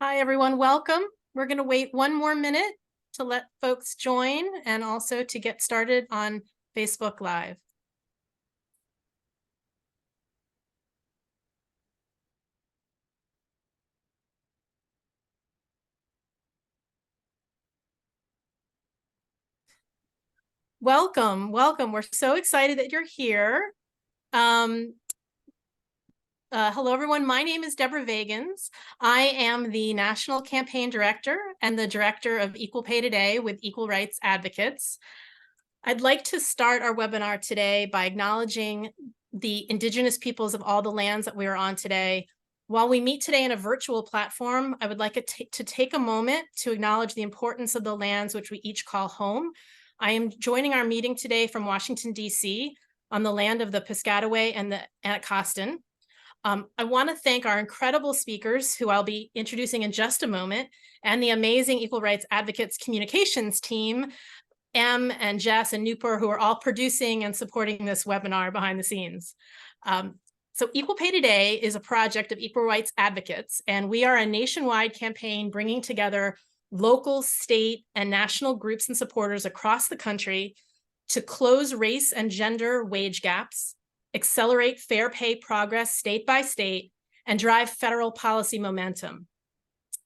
Hi, everyone. Welcome. We're going to wait one more minute to let folks join and also to get started on Facebook Live. Welcome. We're so excited that you're here. Hello, everyone. My name is Deborah Vagins. I am the National Campaign Director and the Director of Equal Pay Today with Equal Rights Advocates. I'd like to start our webinar today by acknowledging the Indigenous peoples of all the lands that we are on today. While we meet today in a virtual platform, I would like to take a moment to acknowledge the importance of the lands which we each call home. I am joining our meeting today from Washington, D.C. on the land of the Piscataway and the Anacostan. I want to thank our incredible speakers, who I'll be introducing in just a moment, and the amazing Equal Rights Advocates communications team, Em and Jess and Nupur, who are all producing and supporting this webinar behind the scenes. So Equal Pay Today is a project of Equal Rights Advocates, and we are a nationwide campaign bringing together local, state, and national groups and supporters across the country to close race and gender wage gaps, accelerate fair pay progress state by state, and drive federal policy momentum.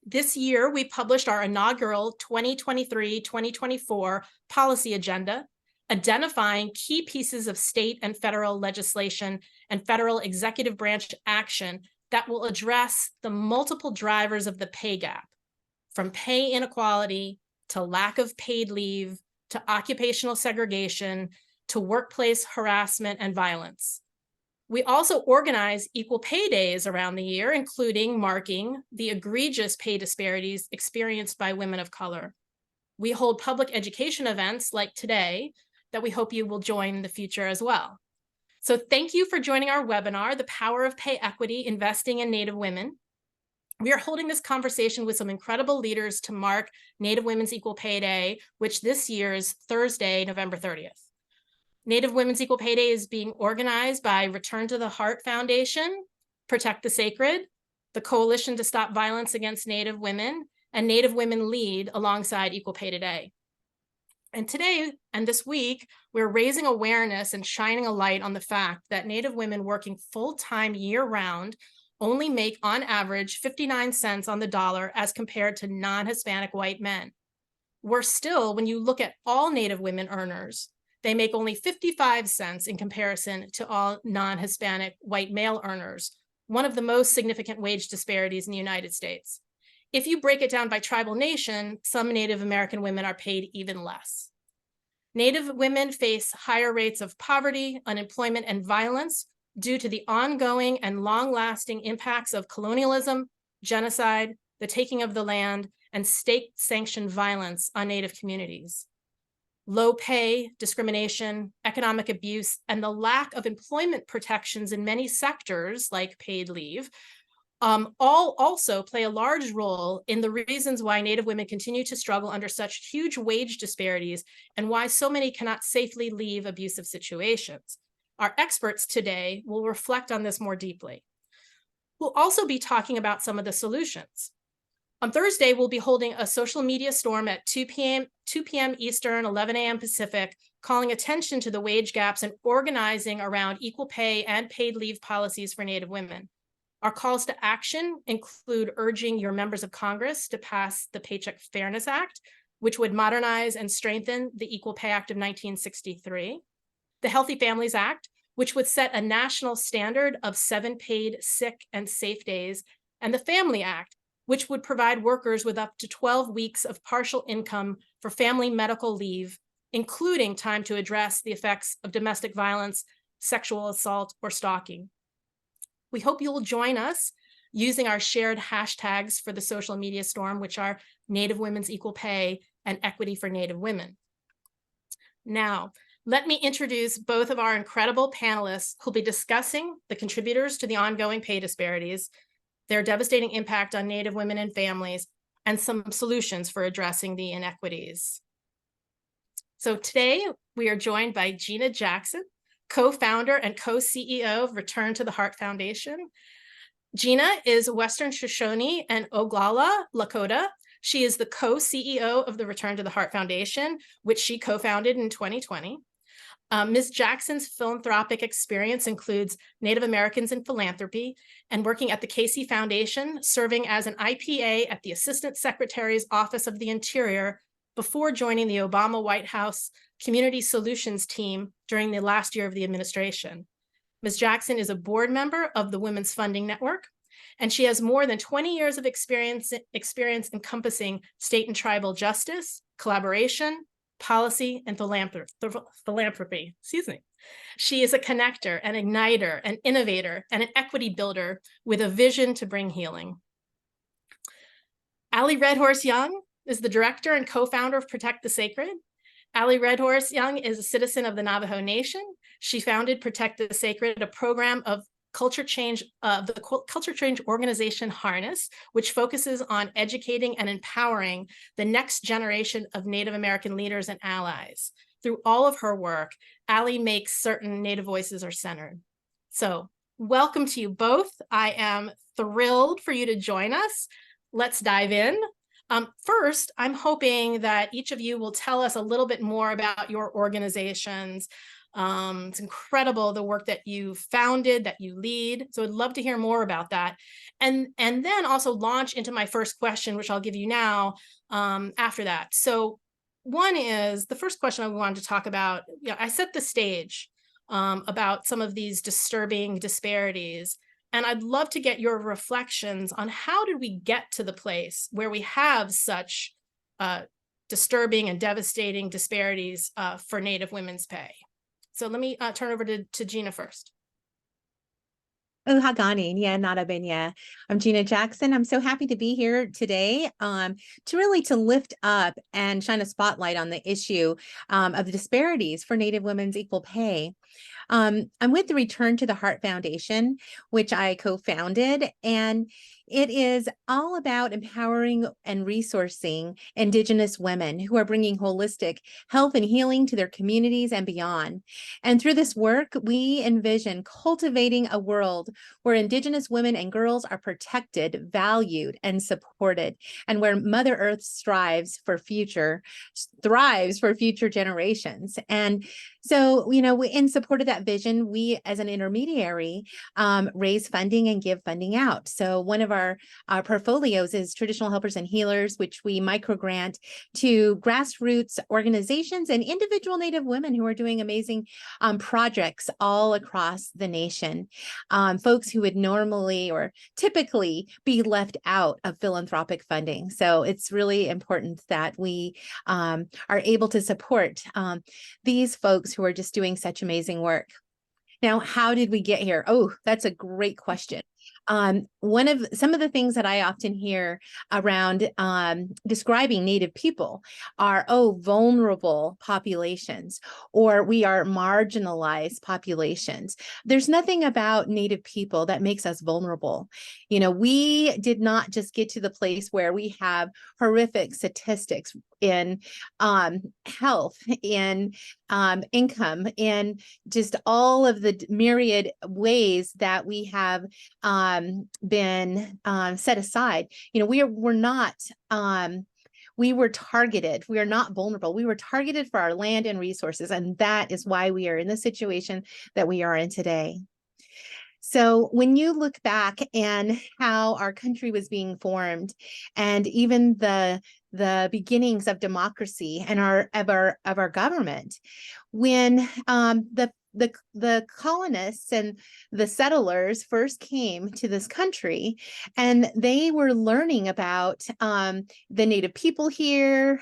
This year, we published our inaugural 2023-2024 policy agenda, identifying key pieces of state and federal legislation and federal executive branch action that will address the multiple drivers of the pay gap, from pay inequality to lack of paid leave, to occupational segregation, to workplace harassment and violence. We also organize equal pay days around the year, including marking the egregious pay disparities experienced by women of color. We hold public education events like today that we hope you will join in the future as well. So thank you for joining our webinar, The Power of Pay Equity, Investing in Native Women. We are holding this conversation with some incredible leaders to mark Native Women's Equal Pay Day, which this year is Thursday, November 30th. Native Women's Equal Pay Day is being organized by Return to the Heart Foundation, Protect the Sacred, the Coalition to Stop Violence Against Native Women, and Native Women Lead alongside Equal Pay Today. And today and this week, we're raising awareness and shining a light on the fact that Native women working full-time year-round only make on average 59 cents on the dollar as compared to non-Hispanic white men. Worse still, when you look at all Native women earners, they make only 55 cents in comparison to all non-Hispanic white male earners, one of the most significant wage disparities in the United States. If you break it down by tribal nation, some Native American women are paid even less. Native women face higher rates of poverty, unemployment, and violence due to the ongoing and long-lasting impacts of colonialism, genocide, the taking of the land, and state-sanctioned violence on Native communities. Low pay, discrimination, economic abuse, and the lack of employment protections in many sectors, like paid leave, all also play a large role in the reasons why Native women continue to struggle under such huge wage disparities and why so many cannot safely leave abusive situations. Our experts today will reflect on this more deeply. We'll also be talking about some of the solutions. On Thursday, we'll be holding a social media storm at 2 p.m. Eastern, 11 a.m. Pacific, calling attention to the wage gaps and organizing around equal pay and paid leave policies for Native women. Our calls to action include urging your members of Congress to pass the Paycheck Fairness Act, which would modernize and strengthen the Equal Pay Act of 1963, the Healthy Families Act, which would set a national standard of 7 paid sick and safe days, and the Family Act, which would provide workers with up to 12 weeks of partial income for family medical leave, including time to address the effects of domestic violence, sexual assault, or stalking. We hope you will join us using our shared hashtags for the social media storm, which are Native Women's Equal Pay and Equity for Native Women. Now, let me introduce both of our incredible panelists who'll be discussing the contributors to the ongoing pay disparities, their devastating impact on Native women and families, and some solutions for addressing the inequities. So today we are joined by Gina Jackson, co-founder and co-CEO of Return to the Heart Foundation. Gina is Western Shoshone and Oglala Lakota. She is the co-CEO of the Return to the Heart Foundation, which she co-founded in 2020. Ms. Jackson's philanthropic experience includes Native Americans in philanthropy and working at the Casey Foundation, serving as an IPA at the Assistant Secretary's Office of the Interior before joining the Obama White House Community Solutions team during the last year of the administration. Ms. Jackson is a board member of the Women's Funding Network, and she has more than 20 years of experience encompassing state and tribal justice, collaboration, policy, and philanthropy. Excuse me. She is a connector, an igniter, an innovator, and an equity builder with a vision to bring healing. Allie Redhorse Young is the director and co-founder of Protect the Sacred. Allie Redhorse Young is a citizen of the Navajo Nation. She founded Protect the Sacred, a program of culture change, the culture change organization Harness, which focuses on educating and empowering the next generation of Native American leaders and allies. Through all of her work, Allie makes certain Native voices are centered. So welcome to you both. I am thrilled for you to join us. Let's dive in. First, I'm hoping that each of you will tell us a little bit more about your organizations. It's incredible the work that you founded, that you lead. So I'd love to hear more about that. And then also launch into my first question, which I'll give you now after that. So one is, the first question I wanted to talk about, I set the stage about some of these disturbing disparities. And I'd love to get your reflections on how did we get to the place where we have such disturbing and devastating disparities for Native women's pay. So let me turn over to Gina first. I'm Gina Jackson. I'm so happy to be here today to lift up and shine a spotlight on the issue of the disparities for Native women's equal pay. I'm with the Return to the Heart Foundation, which I co-founded, and it is all about empowering and resourcing Indigenous women who are bringing holistic health and healing to their communities and beyond. And through this work, we envision cultivating a world where Indigenous women and girls are protected, valued, and supported, and where Mother Earth thrives for future generations. And so, in support of that vision, we as an intermediary raise funding and give funding out. So one of our portfolios is Traditional Helpers and Healers, which we microgrant to grassroots organizations and individual Native women who are doing amazing projects all across the nation. Folks who would normally or typically be left out of philanthropic funding. So it's really important that we are able to support these folks who are just doing such amazing work. Now, how did we get here? Oh, that's a great question. Some of the things that I often hear around describing Native people are, vulnerable populations, or we are marginalized populations. There's nothing about Native people that makes us vulnerable. We did not just get to the place where we have horrific statistics in health, in income, in just all of the myriad ways that we have been set aside. We were targeted. We are not vulnerable. We were targeted for our land and resources, and that is why we are in the situation that we are in today. So when you look back and how our country was being formed, and even the beginnings of democracy and of our government, when the colonists and the settlers first came to this country, and they were learning about the Native people here.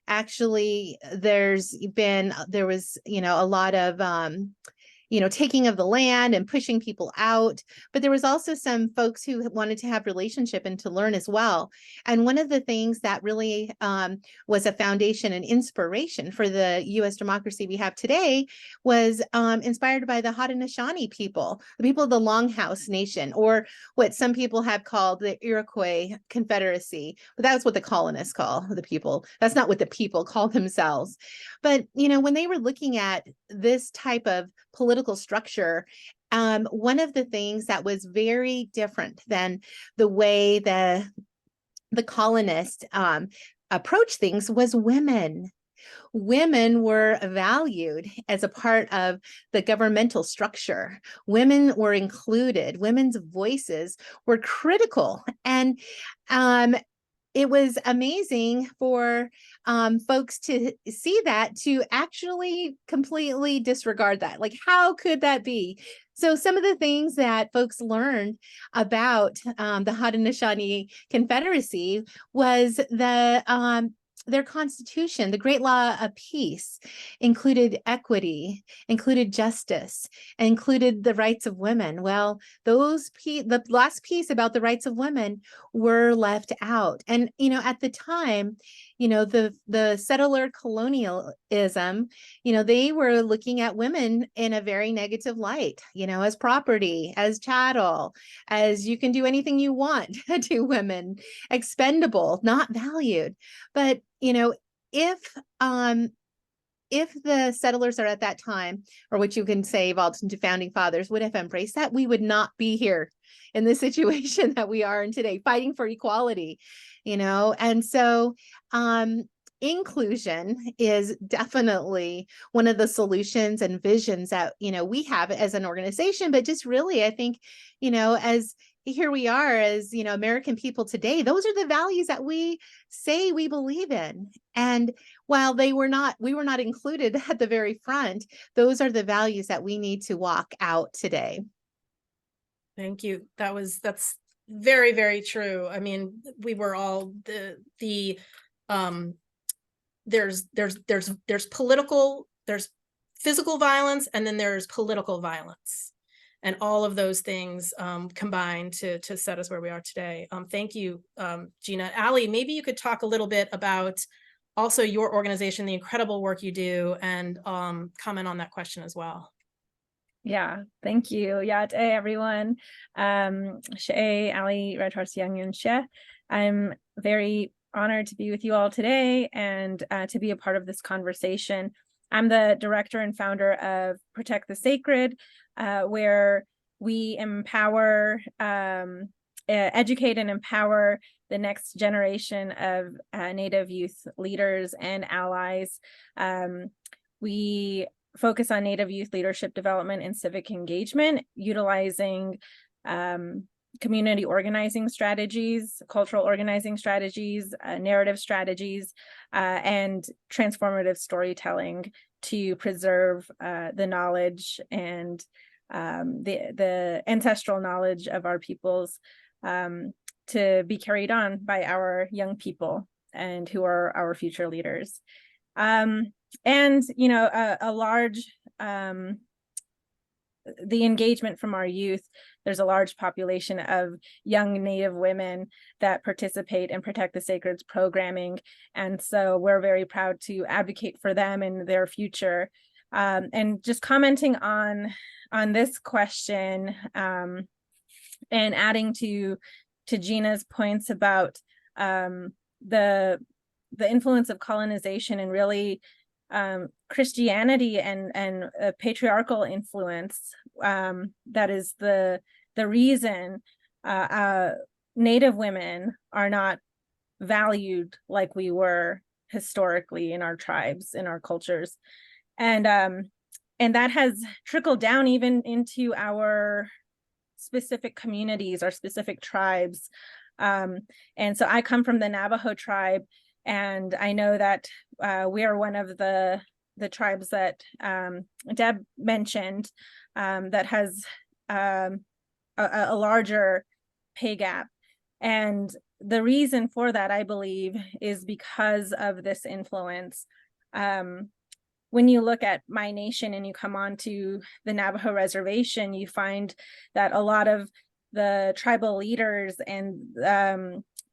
Actually, there was a lot of taking of the land and pushing people out. But there was also some folks who wanted to have relationship and to learn as well. And one of the things that really was a foundation and inspiration for the U.S. democracy we have today was inspired by the Haudenosaunee people, the people of the Longhouse Nation, or what some people have called the Iroquois Confederacy. But that's what the colonists call the people. That's not what the people call themselves. But, when they were looking at this type of political structure one of the things that was very different than the way the colonists approached things was women. Women were valued as a part of the governmental structure. Women were included. Women's voices were critical. And it was amazing for folks to see that, to actually completely disregard that. Like, how could that be? So some of the things that folks learned about the Haudenosaunee Confederacy was their constitution, the Great Law of Peace, included equity, included justice, included the rights of women. Well, the last piece about the rights of women were left out. And, at the time, the settler colonialism, they were looking at women in a very negative light, as property, as chattel, as you can do anything you want to women, expendable, not valued. But, if the settlers are at that time, or what you can say evolved into founding fathers, would have embraced that, we would not be here in the situation that we are in today, fighting for equality, and so inclusion is definitely one of the solutions and visions that we have as an organization. But just really, I think, as here we are as American people today, those are the values that we say we believe in. And while we were not included at the very front, those are the values that we need to walk out today. Thank you. That's very, very true. I mean, we were all there's physical violence, and then there's political violence. And all of those things combine to set us where we are today. Thank you, Gina. Allie, maybe you could talk a little bit about also your organization, the incredible work you do, and comment on that question as well. Yeah, thank you. Yeah, today everyone. Allie, I'm very honored to be with you all today and to be a part of this conversation. I'm the director and founder of Protect the Sacred, where we empower, educate and empower the next generation of Native youth leaders and allies. We focus on Native youth leadership development and civic engagement, utilizing community organizing strategies, cultural organizing strategies, narrative strategies, and transformative storytelling to preserve the knowledge and the ancestral knowledge of our peoples, to be carried on by our young people and who are our future leaders. And a large the engagement from our youth. There's a large population of young Native women that participate in Protect the Sacred's programming. And so we're very proud to advocate for them and their future. And just commenting on this question, and adding to Gina's points about the influence of colonization and really Christianity and a patriarchal influence, that is the reason Native women are not valued like we were historically in our tribes, in our cultures, and that has trickled down even into our specific communities, our specific tribes. And so I come from the Navajo tribe, and I know that we are one of the tribes that Deb mentioned, that has a larger pay gap. And the reason for that, I believe, is because of this influence. When you look at my nation and you come on to the Navajo reservation, you find that a lot of the tribal leaders and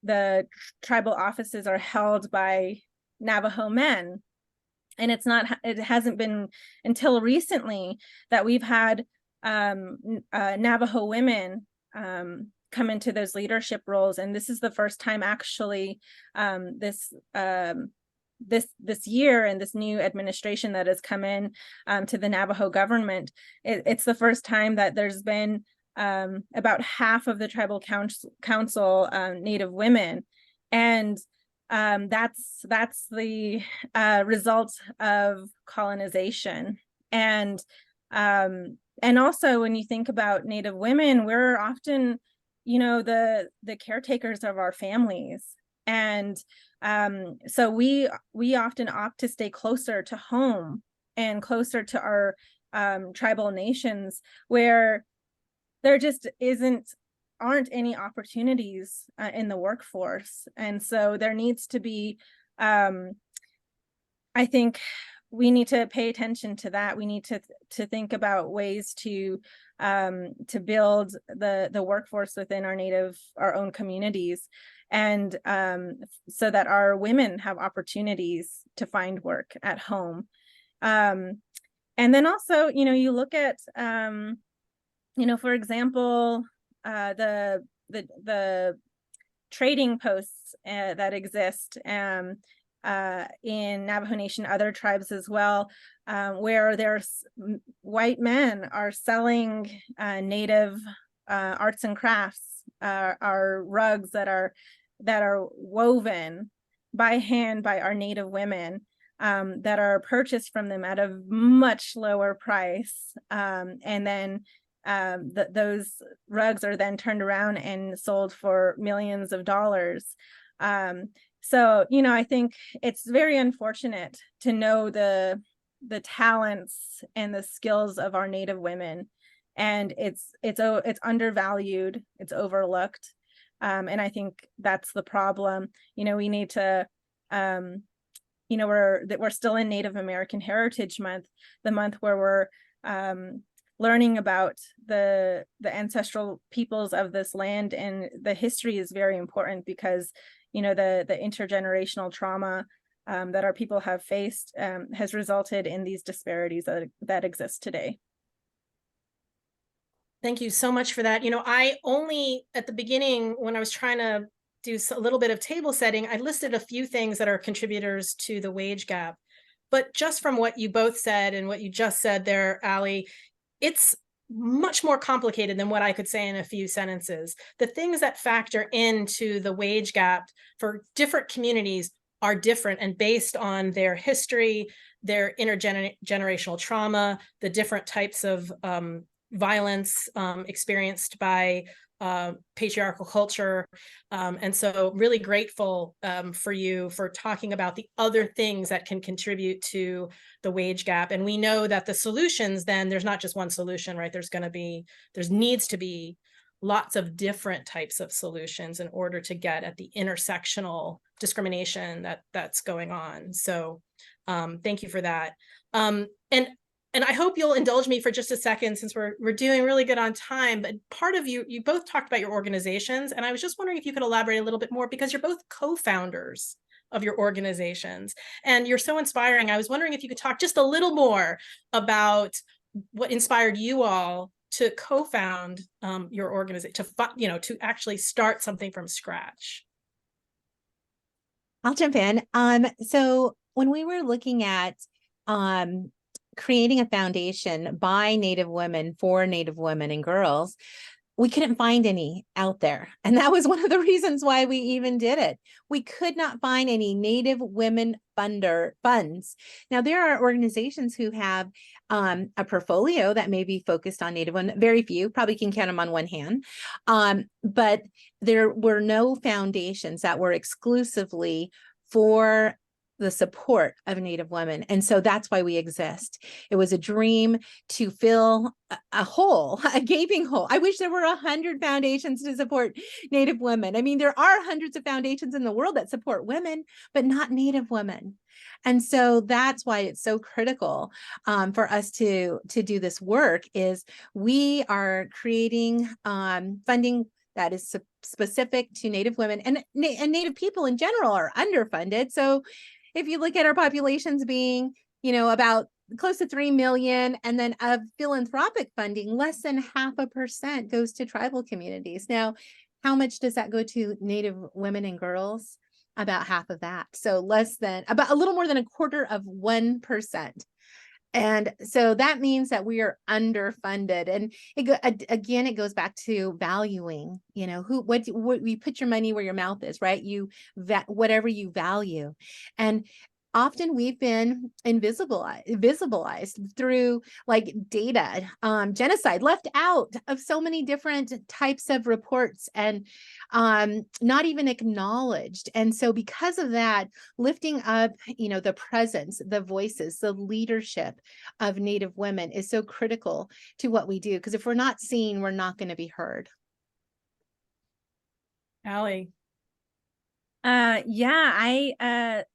the tribal offices are held by Navajo men. And it hasn't been until recently that we've had Navajo women come into those leadership roles. And this is the first time actually this this year, and this new administration that has come in to the Navajo government, it's the first time that there's been about half of the tribal council Native women, and that's the result of colonization. And also, when you think about Native women, we're often, the caretakers of our families. And so we often opt to stay closer to home and closer to our tribal nations, where there just aren't any opportunities in the workforce. And so there needs to be, I think we need to pay attention to that. We need to think about ways to build the workforce within our own communities, and so that our women have opportunities to find work at home. And then also, you look at, for example, the trading posts that exist in Navajo Nation, other tribes as well, where there's white men are selling Native arts and crafts, our rugs that are woven by hand by our Native women, that are purchased from them at a much lower price, and then those rugs are then turned around and sold for millions of dollars. So, I think it's very unfortunate to know the talents and the skills of our Native women, and it's undervalued, it's overlooked, and I think that's the problem. We need to, we're still in Native American Heritage Month, the month where we're learning about the ancestral peoples of this land, and the history is very important because the intergenerational trauma that our people have faced has resulted in these disparities that exist today. Thank you so much for that. I only, at the beginning, when I was trying to do a little bit of table setting, I listed a few things that are contributors to the wage gap. But just from what you both said and what you just said there, Allie, it's much more complicated than what I could say in a few sentences. The things that factor into the wage gap for different communities are different, and based on their history, their intergenerational trauma, the different types of violence experienced by patriarchal culture. And so really grateful for you for talking about the other things that can contribute to the wage gap. And we know that the solutions, then there's not just one solution, right? There needs to be lots of different types of solutions in order to get at the intersectional discrimination that's going on. So thank you for that. And I hope you'll indulge me for just a second, since we're doing really good on time. But part of you both talked about your organizations, and I was just wondering if you could elaborate a little bit more, because you're both co-founders of your organizations, and you're so inspiring. I was wondering if you could talk just a little more about what inspired you all to co-found your organization, to actually start something from scratch. I'll jump in. So when we were looking at creating a foundation by Native women for Native women and girls, we couldn't find any out there. And that was one of the reasons why we even did it. We could not find any Native women funds. Now, there are organizations who have a portfolio that may be focused on Native women, very few, probably can count them on one hand. But there were no foundations that were exclusively for the support of Native women. And so that's why we exist. It was a dream to fill a hole, a gaping hole. I wish there were 100 foundations to support Native women. I mean, there are hundreds of foundations in the world that support women, but not Native women. And so that's why it's so critical for us to do this work. Is we are creating funding that is specific to Native women, and Native people in general are underfunded. So if you look at our populations being, about close to 3 million, and then of philanthropic funding, less than 0.5% goes to tribal communities. Now, how much does that go to Native women and girls? about half of that. So about a little more than 1/4%. And so that means that we are underfunded. And again, it goes back to valuing, what you put your money where your mouth is, right? Whatever you value. And often we've been invisibilized through like data, genocide left out of so many different types of reports, and not even acknowledged. And so because of that, lifting up, the presence, the voices, the leadership of Native women is so critical to what we do. Because if we're not seen, we're not going to be heard. Allie.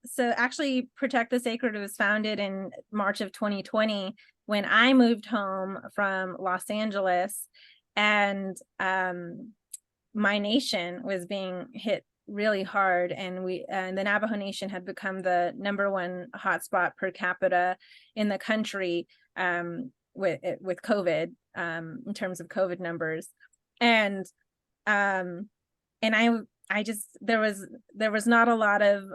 So actually Protect the Sacred was founded in March of 2020 when I moved home from Los Angeles, and my nation was being hit really hard, and the Navajo Nation had become the #1 hotspot per capita in the country with COVID, in terms of COVID numbers. And there was not a lot of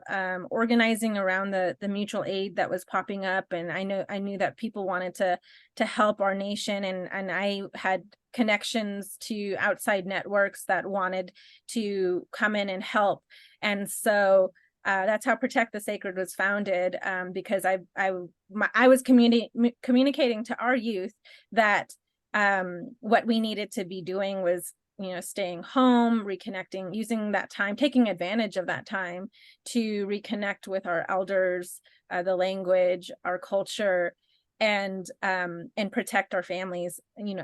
organizing around the mutual aid that was popping up, and I knew that people wanted to help our nation, and I had connections to outside networks that wanted to come in and help. And so that's how Protect the Sacred was founded, because I was communicating to our youth that what we needed to be doing was staying home, reconnecting, using that time, taking advantage of that time to reconnect with our elders, the language, our culture, and protect our families,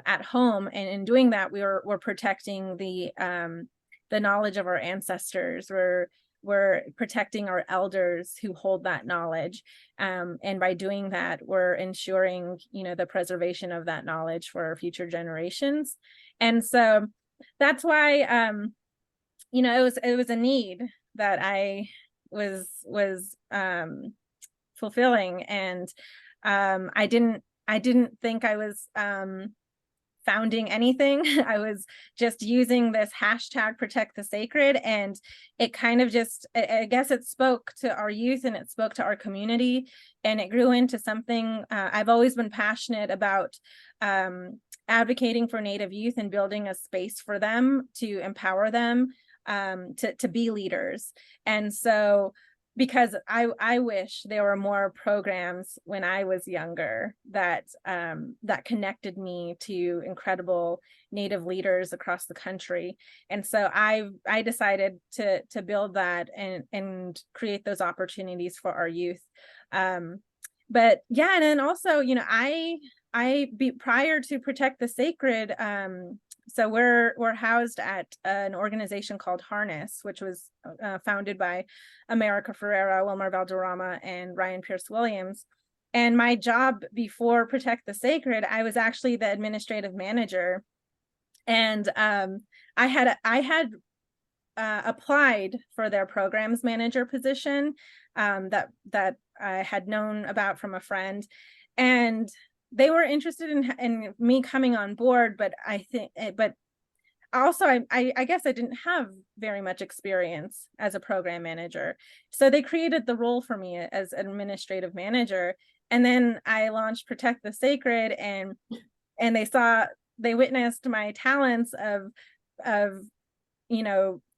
at home. And in doing that, we're protecting the knowledge of our ancestors. We're protecting our elders who hold that knowledge. And by doing that, we're ensuring, the preservation of that knowledge for our future generations. And so that's why, it was a need that I was fulfilling. And I didn't think I was founding anything. I was just using this hashtag Protect the Sacred, and it kind of just, I guess it spoke to our youth and it spoke to our community, and it grew into something. I've always been passionate about advocating for Native youth and building a space for them to empower them to be leaders. And so, because I wish there were more programs when I was younger that connected me to incredible Native leaders across the country. And so I decided to build that and create those opportunities for our youth. But yeah, and then also, prior to Protect the Sacred, so we're housed at an organization called Harness, which was founded by America Ferrera, Wilmar Valderrama, and Ryan Pierce Williams. And my job before Protect the Sacred, I was actually the administrative manager. And I had applied for their programs manager position that I had known about from a friend. And they were interested in me coming on board, but also I guess I didn't have very much experience as a program manager. So they created the role for me as administrative manager. And then I launched Protect the Sacred, and they witnessed my talents of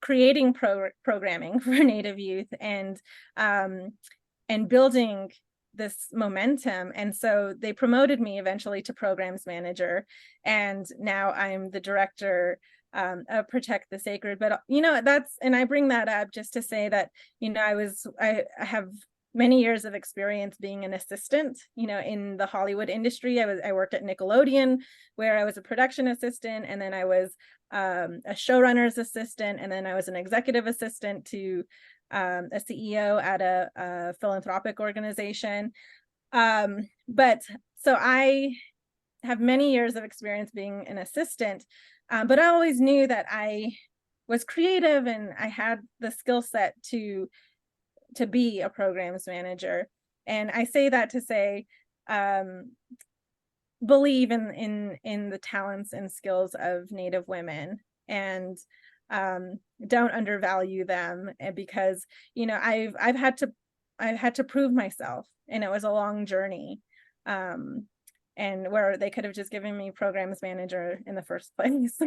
creating programming for Native youth and building this momentum. And so they promoted me eventually to programs manager, and now I'm the director of Protect the Sacred. But and I bring that up just to say that I have many years of experience being an assistant in the Hollywood industry. I worked at Nickelodeon, where I was a production assistant, and then I was a showrunner's assistant, and then I was an executive assistant to a CEO at a philanthropic organization. But so I have many years of experience being an assistant, but I always knew that I was creative and I had the skill set to be a programs manager. And I say that to say, believe in the talents and skills of Native women, and don't undervalue them, because, you know, I've had to prove myself, and it was a long journey. And where they could have just given me programs manager in the first place.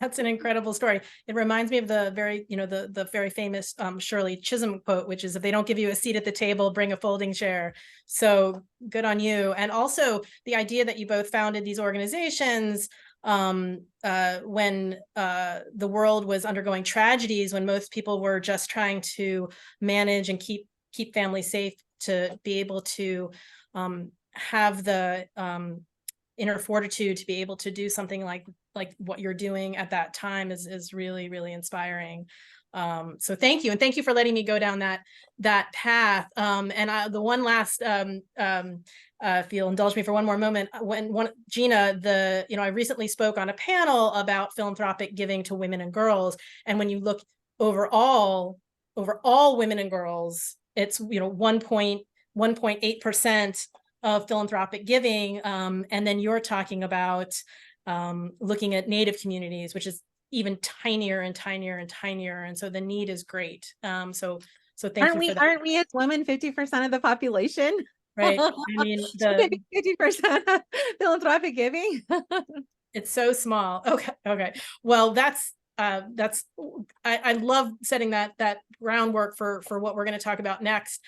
That's an incredible story. It reminds me of the very, the very famous Shirley Chisholm quote, which is, if they don't give you a seat at the table, bring a folding chair. So good on you. And also the idea that you both founded these organizations when the world was undergoing tragedies, when most people were just trying to manage and keep families safe, to be able to have the inner fortitude to be able to do something like what you're doing at that time is really, really inspiring. So thank you. And thank you for letting me go down that path. And the one last, if you'll indulge me for one more moment, Gina, I recently spoke on a panel about philanthropic giving to women and girls. And when you look over all women and girls, it's, 1.8% of philanthropic giving. And then you're talking about looking at Native communities, which is even tinier and tinier and tinier. And so the need is great. So thank you for that. Aren't we as women 50% of the population? Right. I mean, 50% philanthropic giving. It's so small. Okay. Well, I love setting that groundwork for what we're going to talk about next.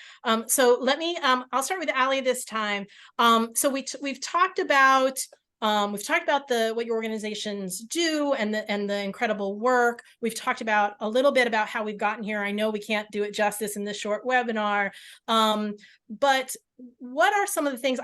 So let me, I'll start with Allie this time. So we've talked about what your organizations do and the incredible work. We've talked about a little bit about how we've gotten here. I know we can't do it justice in this short webinar, but what are some of the things?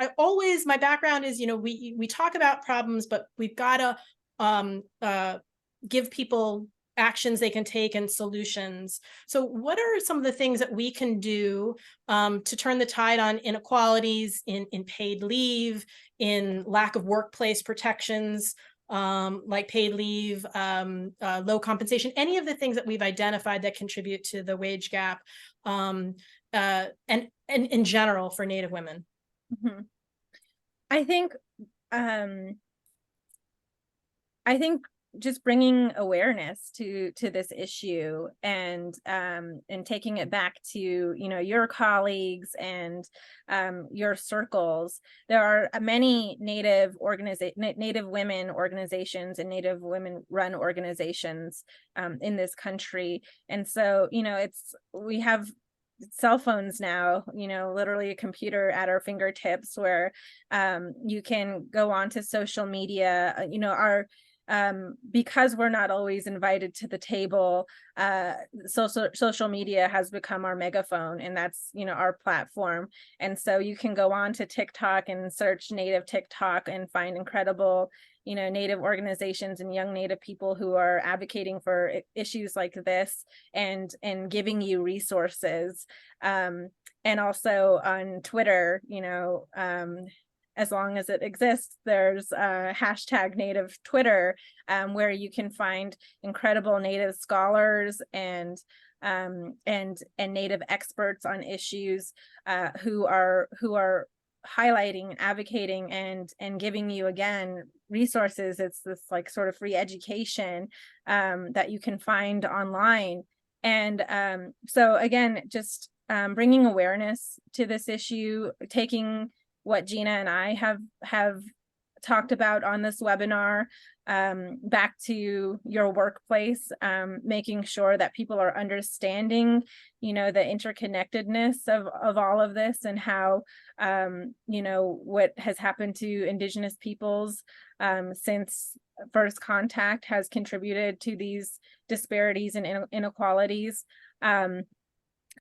My background is, we talk about problems, but we've got to give people actions they can take and solutions. So what are some of the things that we can do to turn the tide on inequalities in paid leave, in lack of workplace protections, like paid leave, low compensation, any of the things that we've identified that contribute to the wage gap, and in general for Native women? Mm-hmm. I think just bringing awareness to this issue and taking it back to, your colleagues and your circles. There are many Native women organizations and Native women run organizations in this country. And so, we have cell phones now, literally a computer at our fingertips, where you can go onto social media, because we're not always invited to the table, social media has become our megaphone, and that's, our platform. And so you can go on to TikTok and search Native TikTok and find incredible, Native organizations and young Native people who are advocating for issues like this and giving you resources. And also on Twitter, as long as it exists, there's a hashtag Native Twitter, where you can find incredible Native scholars and Native experts on issues who are highlighting, advocating, and giving you, again, resources. It's this like sort of free education that you can find online. And so again, just bringing awareness to this issue, taking what Gina and I have talked about on this webinar back to your workplace, making sure that people are understanding, the interconnectedness of all of this, and how, what has happened to Indigenous peoples since first contact has contributed to these disparities and inequalities.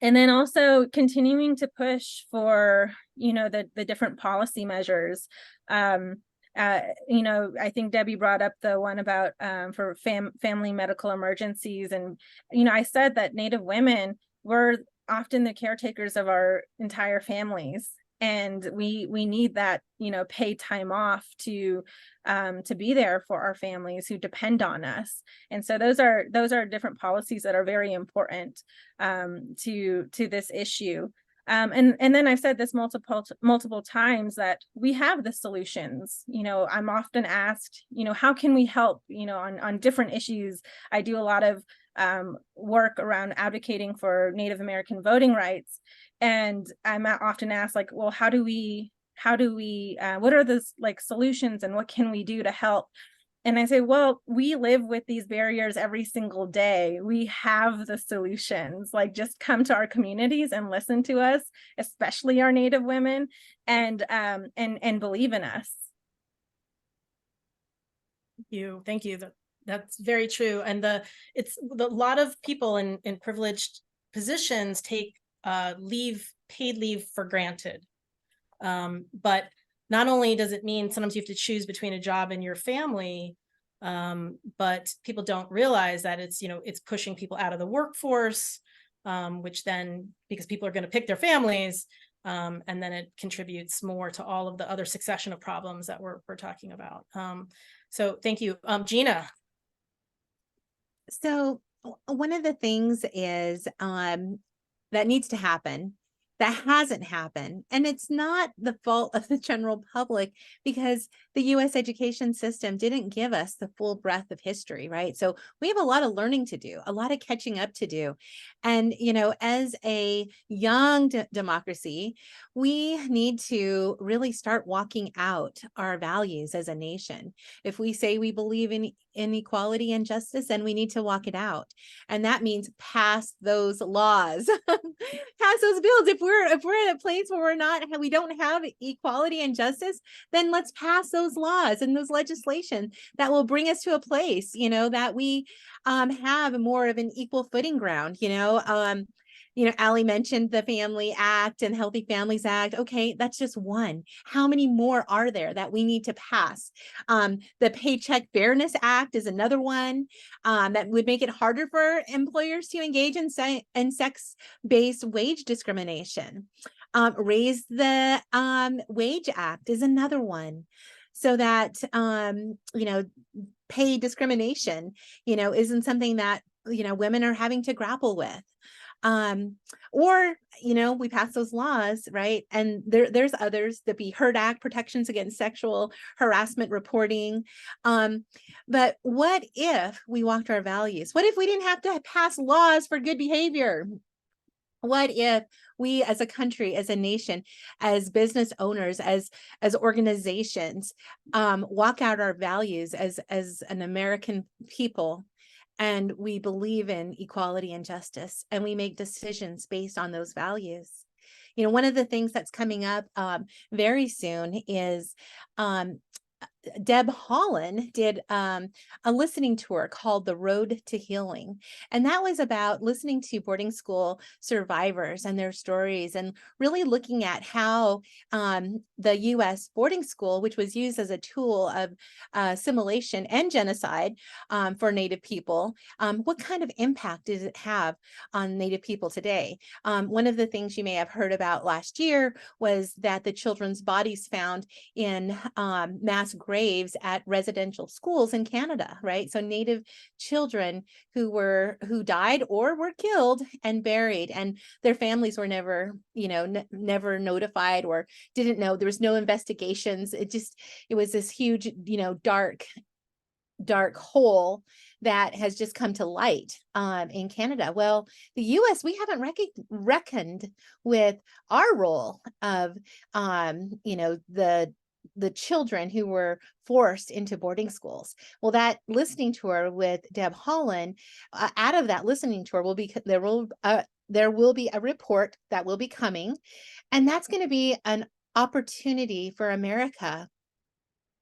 And then also continuing to push for, the different policy measures. I think Debbie brought up the one about for family medical emergencies. And, I said that Native women were often the caretakers of our entire families. And we need that, paid time off to be there for our families who depend on us. And so those are different policies that are very important to this issue. And then I've said this multiple times that we have the solutions. You know, I'm often asked, you know, how can we help, you know, on different issues. I do a lot of work around advocating for Native American voting rights. And I'm often asked, like, well, what are the like solutions and what can we do to help? And I say, well, we live with these barriers every single day. We have the solutions. Like, just come to our communities and listen to us, especially our Native women, and believe in us. Thank you. That's very true. And a lot of people in privileged positions take paid leave for granted. But not only does it mean sometimes you have to choose between a job and your family, but people don't realize that it's pushing people out of the workforce, which then, because people are going to pick their families, and then it contributes more to all of the other succession of problems that we're talking about. So thank you. Gina. So one of the things is that needs to happen, that hasn't happened. And it's not the fault of the general public, because the US education system didn't give us the full breadth of history, right? So we have a lot of learning to do, a lot of catching up to do. And, you know, as a young democracy, we need to really start walking out our values as a nation. If we say we believe in equality and justice, then we need to walk it out. And that means pass those laws, pass those bills. If we're in a place where we don't have equality and justice, then let's pass those laws and those legislation that will bring us to a place, you know, that we have more of an equal footing ground. Allie mentioned the Family Act and Healthy Families Act. Okay, that's just one. How many more are there that we need to pass? The Paycheck Fairness Act is another one that would make it harder for employers to engage in sex-based wage discrimination. Raise the Wage Act is another one, so that pay discrimination, isn't something that women are having to grapple with. We pass those laws, right? And there's others, the Be Heard Act, protections against sexual harassment reporting. But what if we walked our values? What if we didn't have to pass laws for good behavior? What if we as a country, as a nation, as business owners, as organizations, walk out our values as an American people, and we believe in equality and justice, and we make decisions based on those values? One of the things that's coming up very soon is Deb Holland did a listening tour called The Road to Healing. And that was about listening to boarding school survivors and their stories, and really looking at how the US boarding school, which was used as a tool of assimilation and genocide for Native people, what kind of impact does it have on Native people today? One of the things you may have heard about last year was that the children's bodies found in mass graves at residential schools in Canada, right? So Native children who died or were killed and buried, and their families were never, never notified or didn't know. There was no investigations. It was this huge, dark hole that has just come to light in Canada. Well, the US, we haven't reckoned with our role of, the children who were forced into boarding schools. Well, that listening tour with Deb Holland, out of that listening tour there will be a report that will be coming, and that's going to be an opportunity for America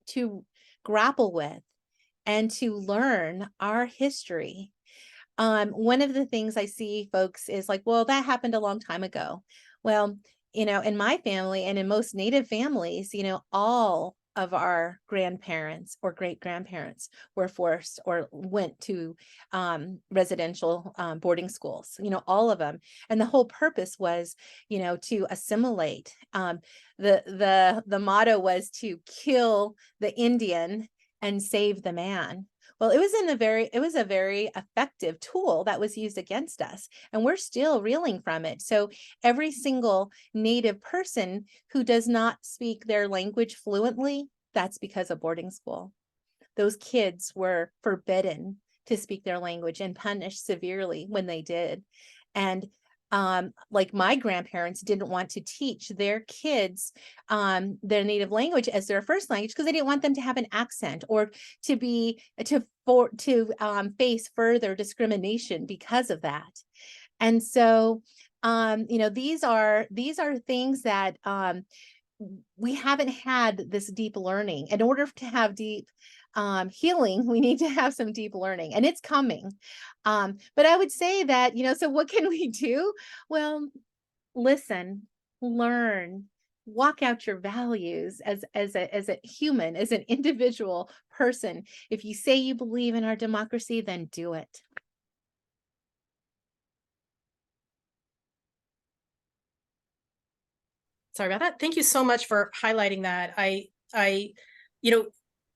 to grapple with and to learn our history. One of the things I see, folks, is like, well, that happened a long time ago. Well, in my family and in most Native families, all of our grandparents or great-grandparents were forced or went to residential boarding schools, all of them. And the whole purpose was, to assimilate. The motto was to kill the Indian and save the man. Well, it was a very effective tool that was used against us, and we're still reeling from it. So every single Native person who does not speak their language fluently, that's because of boarding school. Those kids were forbidden to speak their language and punished severely when they did. And like my grandparents didn't want to teach their kids their native language as their first language because they didn't want them to have an accent or to face further discrimination because of that. And so these are things that we haven't had this deep learning. In order to have deep healing, we need to have some deep learning, and it's coming. But I would say that, so what can we do? Well, listen, learn, walk out your values as a human, as an individual person. If you say you believe in our democracy, then do it. Sorry about that. Thank you so much for highlighting that.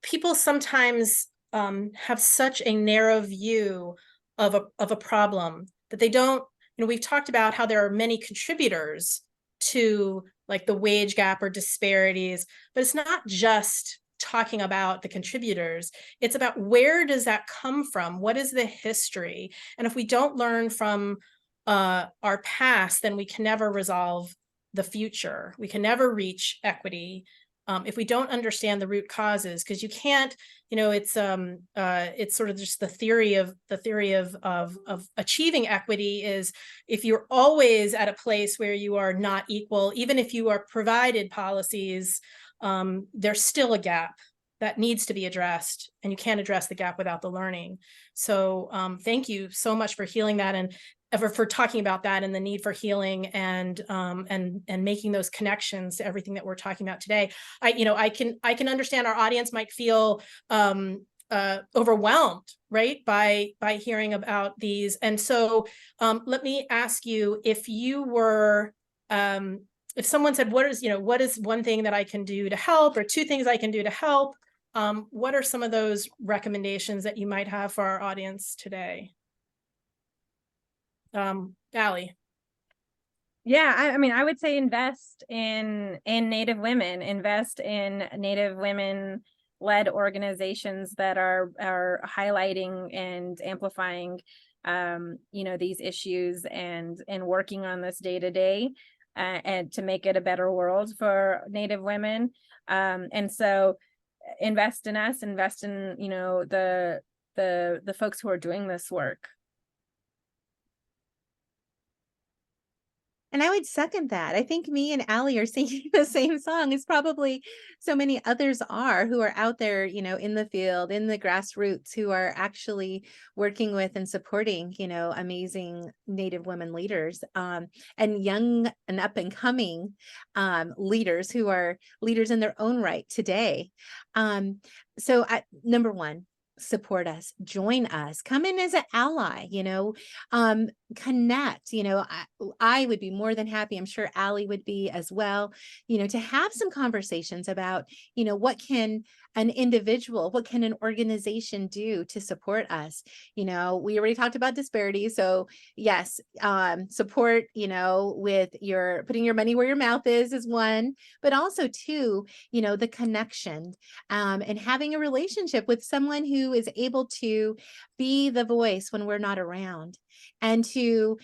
People sometimes have such a narrow view of a problem that they don't, we've talked about how there are many contributors to like the wage gap or disparities, but it's not just talking about the contributors. It's about where does that come from? What is the history? And if we don't learn from our past, then we can never resolve the future. We can never reach equity if we don't understand the root causes, because you can't, it's sort of just the theory of achieving equity is if you're always at a place where you are not equal, even if you are provided policies, there's still a gap that needs to be addressed, and you can't address the gap without the learning. So thank you so much for healing that and for talking about that and the need for healing and making those connections to everything that we're talking about today. I can understand our audience might feel overwhelmed, right, by hearing about these. And so let me ask you, if you were if someone said, what is one thing that I can do to help, or two things I can do to help, what are some of those recommendations that you might have for our audience today? Allie. Yeah, I would say invest in Native women, invest in Native women led organizations that are highlighting and amplifying these issues and working on this day to day and to make it a better world for Native women. And so invest in us, invest in the folks who are doing this work. And I would second that. I think me and Allie are singing the same song as probably so many others are who are out there, in the field, in the grassroots, who are actually working with and supporting, amazing Native women leaders, and young and up and coming leaders who are leaders in their own right today. So number one, support us, join us, come in as an ally, connect, I would be more than happy. I'm sure Allie would be as well, to have some conversations about, what can an individual, what can an organization do to support us? We already talked about disparities. So yes, support, with your putting your money where your mouth is one, but also two, the connection, and having a relationship with someone who is able to be the voice when we're not around, and to,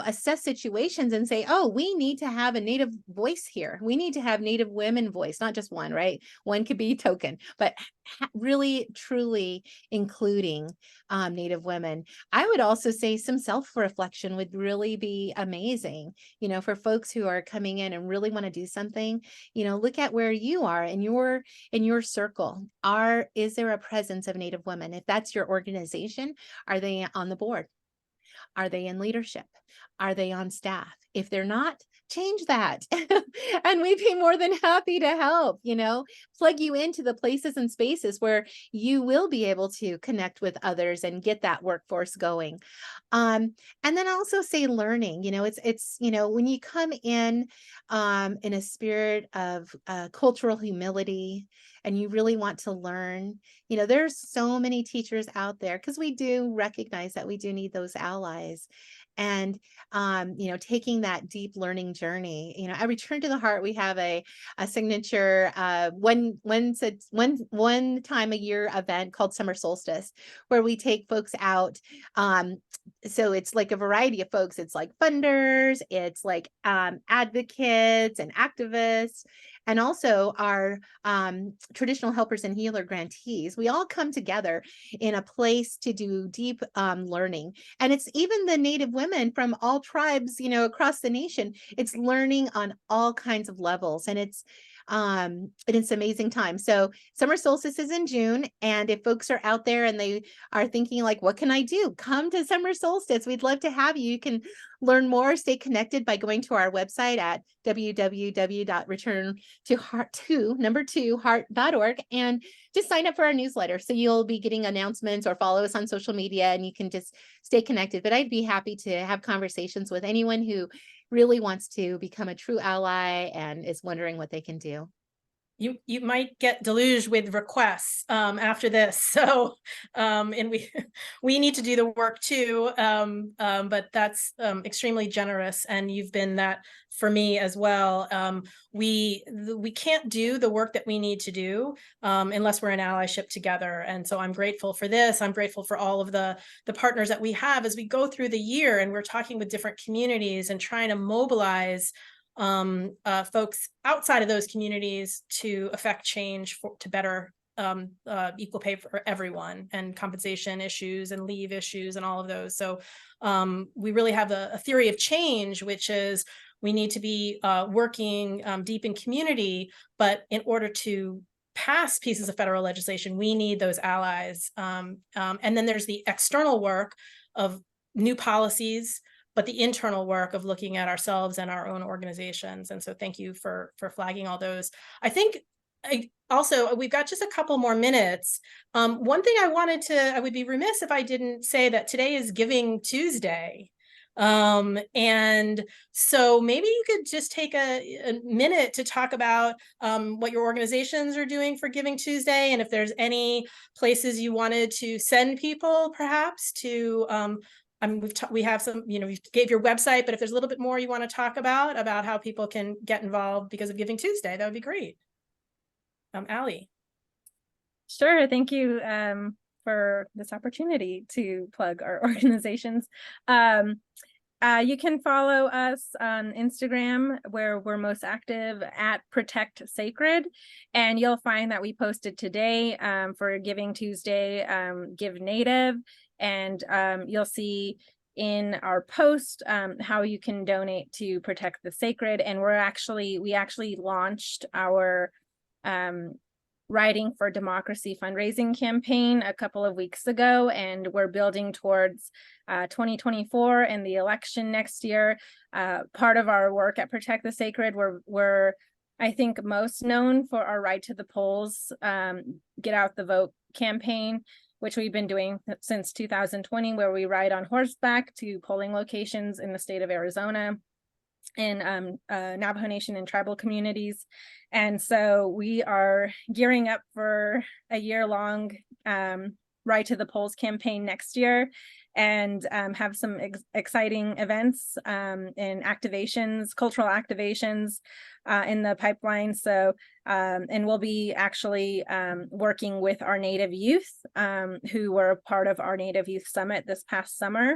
assess situations and say, oh, we need to have a Native voice here. We need to have Native women voice, not just one, right? One could be token, but really, truly including Native women. I would also say some self-reflection would really be amazing, for folks who are coming in and really want to do something, look at where you are in your circle. Is there a presence of Native women? If that's your organization, are they on the board? Are they in leadership? Are they on staff? If they're not, change that. And we'd be more than happy to help, plug you into the places and spaces where you will be able to connect with others and get that workforce going. And then also say learning, it's, when you come in a spirit of cultural humility, and you really want to learn, there's so many teachers out there, because we do recognize that we do need those allies. And, taking that deep learning journey, at Return to the Heart, we have a signature one time a year event called Summer Solstice, where we take folks out. So it's like a variety of folks. It's like funders, it's like advocates and activists, and also our traditional helpers and healer grantees. We all come together in a place to do deep learning. And it's even the Native women from all tribes, across the nation. It's learning on all kinds of levels. And it's amazing time. So Summer Solstice is in June. And if folks are out there and they are thinking like, what can I do? Come to Summer Solstice. We'd love to have you. You can learn more, stay connected by going to our website at www.returntoheart.org and just sign up for our newsletter. So you'll be getting announcements, or follow us on social media, and you can just stay connected. But I'd be happy to have conversations with anyone who really wants to become a true ally and is wondering what they can do. You might get deluged with requests after this, so and we need to do the work too, but that's extremely generous, and you've been that for me as well. We can't do the work that we need to do unless we're in allyship together, and so I'm grateful for this. I'm grateful for all of the partners that we have as we go through the year, and we're talking with different communities and trying to mobilize folks outside of those communities to affect change to better equal pay for everyone, and compensation issues and leave issues and all of those. So we really have a theory of change, which is we need to be working deep in community, but in order to pass pieces of federal legislation, we need those allies. And then there's the external work of new policies, but the internal work of looking at ourselves and our own organizations. And so thank you for flagging all those. I think also, we've got just a couple more minutes. One thing I would be remiss if I didn't say that today is Giving Tuesday. And so maybe you could just take a minute to talk about what your organizations are doing for Giving Tuesday, and if there's any places you wanted to send people perhaps to we have some, you gave your website, but if there's a little bit more you want to talk about how people can get involved because of Giving Tuesday, that would be great. Allie. Sure. Thank you for this opportunity to plug our organizations. You can follow us on Instagram, where we're most active, at Protect Sacred, and you'll find that we posted today for Giving Tuesday, Give Native, and you'll see in our post how you can donate to Protect the Sacred. And we actually launched our Writing for Democracy fundraising campaign a couple of weeks ago, and we're building towards 2024 and the election next year. Part of our work at Protect the Sacred, we're I think most known for our Ride to the Polls, Get Out the Vote campaign, which we've been doing since 2020, where we ride on horseback to polling locations in the state of Arizona in Navajo Nation and tribal communities. And so we are gearing up for a year-long Ride to the Polls campaign next year, and have some exciting events and activations, cultural activations in the pipeline. So, and we'll be actually working with our Native youth who were part of our Native Youth Summit this past summer.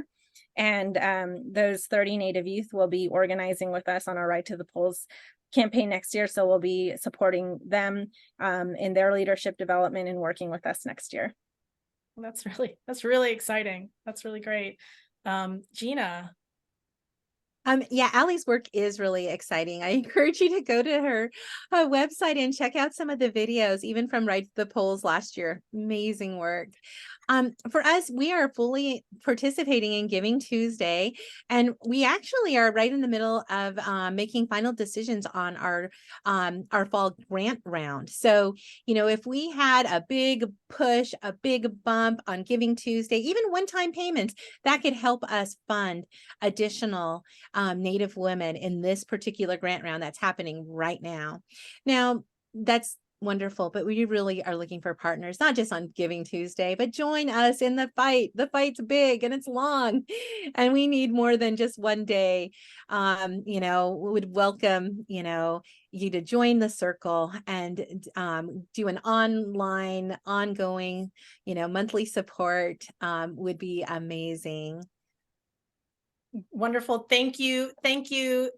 And those 30 Native youth will be organizing with us on our Ride to the Polls campaign next year. So we'll be supporting them in their leadership development and working with us next year. That's really exciting. That's really great. Gina. Yeah, Allie's work is really exciting. I encourage you to go to her website and check out some of the videos, even from Ride to the Polls last year. Amazing work. For us, we are fully participating in Giving Tuesday, and we actually are right in the middle of making final decisions on our fall grant round. So, you know, if we had a big push, a big bump on Giving Tuesday, even one-time payments, that could help us fund additional Native women in this particular grant round that's happening right now. Now, that's wonderful, but we really are looking for partners, not just on Giving Tuesday, but join us in the fight. The fight's big and it's long, and we need more than just one day. You know, we would welcome, you know, you to join the circle and do an online, ongoing, you know, monthly support would be amazing. Wonderful. Thank you. Thank you,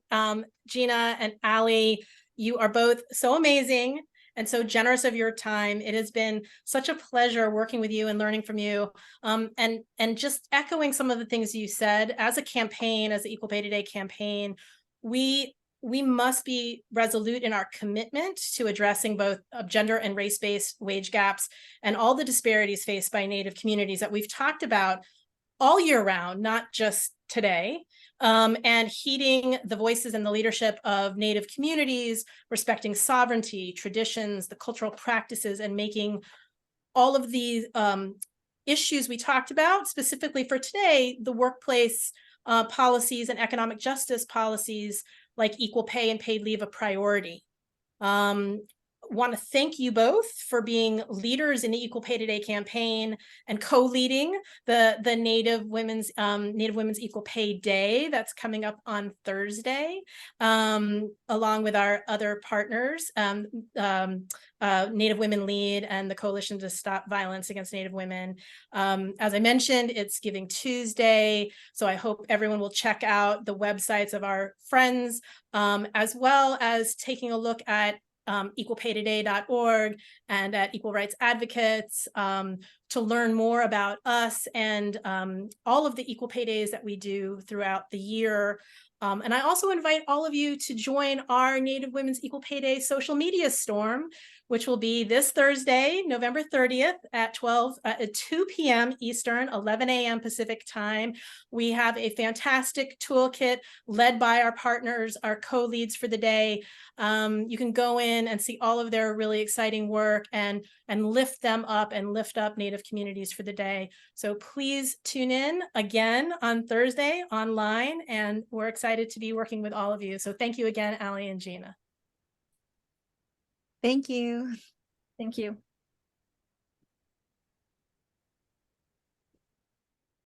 Gina and Allie. You are both so amazing and so generous of your time. It has been such a pleasure working with you and learning from you. And just echoing some of the things you said, as a campaign, as the Equal Pay Today campaign, we must be resolute in our commitment to addressing both gender and race-based wage gaps and all the disparities faced by Native communities that we've talked about all year round, not just today, and heeding the voices and the leadership of Native communities, respecting sovereignty, traditions, the cultural practices, and making all of these issues we talked about, specifically for today, the workplace policies and economic justice policies like equal pay and paid leave, a priority. Want to thank you both for being leaders in the Equal Pay Today campaign and co-leading the Native Women's Equal Pay Day that's coming up on Thursday, along with our other partners, Native Women Lead and the Coalition to Stop Violence Against Native Women. As I mentioned, it's Giving Tuesday, so I hope everyone will check out the websites of our friends, as well as taking a look at equalpaytoday.org and at Equal Rights Advocates to learn more about us and all of the Equal Pay Days that we do throughout the year. And I also invite all of you to join our Native Women's Equal Pay Day social media storm, which will be this Thursday, November 30th at 2 p.m. Eastern, 11 a.m. Pacific time. We have a fantastic toolkit led by our partners, our co-leads for the day. You can go in and see all of their really exciting work and lift them up and lift up Native communities for the day. So please tune in again on Thursday online, and we're excited to be working with all of you. So thank you again, Allie and Gina. Thank you. Thank you.